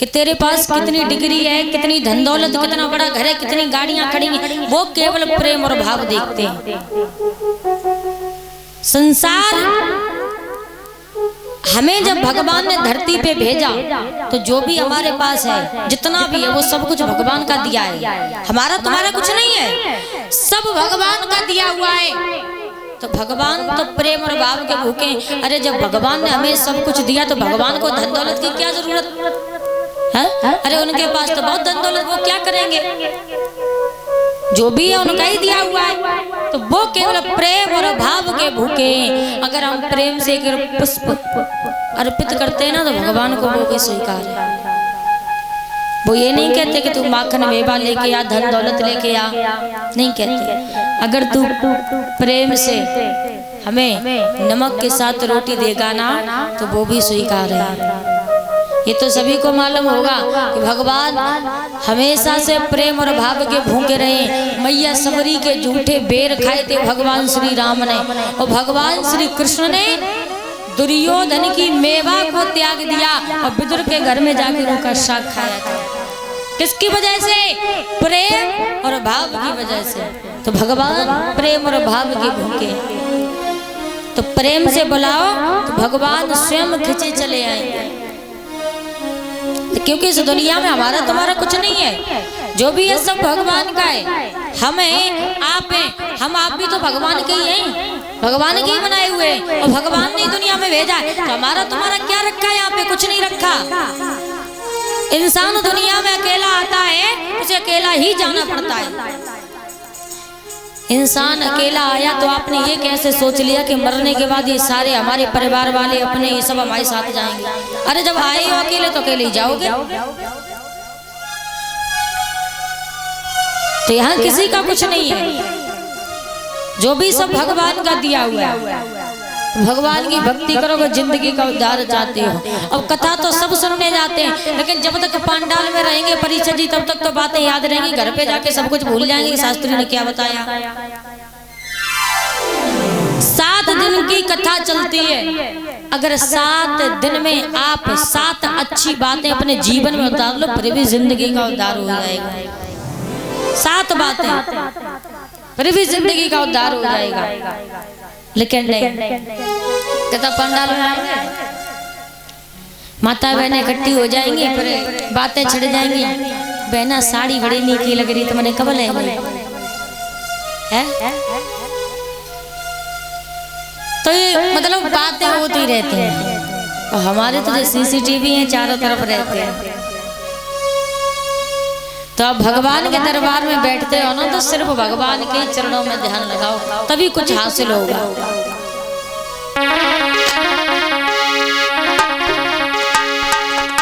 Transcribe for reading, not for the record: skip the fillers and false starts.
कि तेरे पास कितनी डिग्री है, कितनी धन दौलत, कितना बड़ा घर है, कितनी गाड़ियां खड़ी हैं, वो केवल प्रेम और भाव देखते हैं। संसार हमें जब भगवान ने धरती पे भेजा तो जो भी हमारे पास है, जितना भी है, वो सब कुछ भगवान का दिया है। हमारा तुम्हारा कुछ नहीं है, सब भगवान का दिया हुआ है। तो भगवान तो प्रेम और भाव के भूखे। अरे जब भगवान ने हमें सब कुछ दिया तो भगवान को धन दौलत की क्या जरूरत है? अरे उनके पास तो बहुत धन दौलत, वो क्या करेंगे? जो भी है उनका ही दिया हुआ है। तो वो केवल प्रेम और भाव के भूखे। अगर हम प्रेम से एक पुष्प अर्पित करते हैं ना तो भगवान को वो भी स्वीकार है। वो ये नहीं कहते कि तू माखन मेवा लेके आ, धन दौलत लेके आ, नहीं कहते। अगर तू प्रेम से हमें नमक के साथ रोटी देगा ना तो वो भी स्वीकार है। ये तो सभी को मालूम होगा कि भगवान हमेशा से प्रेम और भाव के भूखे रहे। मैया सबरी के झूठे बेर खाए थे भगवान श्री राम ने, और भगवान श्री कृष्ण ने दुर्योधन की मेवा को त्याग दिया और विदुर के घर में जाकर उनका शाक खाया था। किसकी वजह से? प्रेम और भाव की वजह से। तो भगवान प्रेम और भाव के भूखे। तो प्रेम से बुलाओ तो भगवान स्वयं खिंचे चले आएंगे। क्योंकि इस दुनिया में हमारा तुम्हारा कुछ नहीं है, जो भी है सब भगवान का है। हमें आप हैं, हम आप भी तो भगवान के ही हैं, भगवान के ही बनाए हुए, और भगवान ने दुनिया में भेजा है। तो हमारा तुम्हारा क्या रखा है? यहाँ पे कुछ नहीं रखा। इंसान दुनिया में अकेला आता है, उसे अकेला ही जाना पड़ता है। इंसान अकेला आया तो आपने ये कैसे सोच लिया कि मरने के बाद ये सारे हमारे परिवार वाले अपने ये सब हमारे साथ जाएंगे? अरे जब आए हो अकेले तो अकेले ही जाओगे। तो यहाँ किसी का कुछ नहीं है, जो भी सब भगवान का दिया हुआ है। भगवान की भक्ति करोगे, जिंदगी का उद्धार चाहते हो। अब कथा तो सब सुनने जाते हैं, लेकिन जब तक पंडाल में रहेंगे परिचय जी, तब तक तो बातें याद रहेंगी। घर पे जाके सब कुछ भूल जाएंगे शास्त्री ने क्या बताया। 7 दिन की कथा चलती है। अगर 7 दिन में आप 7 अच्छी बातें अपने जीवन में उतार लो, फिर भी जिंदगी का उद्धार हो जाएगा। 7 बातें, फिर भी जिंदगी का उद्धार हो जाएगा। लेकिन नहीं, कथा पंडाल में आएंगे, माता बहनें इकट्ठी हो जाएंगी, फिर बातें छिड़ जाएंगी। बहना साड़ी बड़ी नीकी लग रही, तो मैंने कब लेंगे है? तो ये मतलब बातें होती रहती हैं। और हमारे तो CCTV हैं, चारों तरफ रहते हैं। तो आप भगवान के दरबार में बैठते हो ना, तो सिर्फ भगवान के चरणों में ध्यान लगाओ, तभी कुछ हासिल होगा।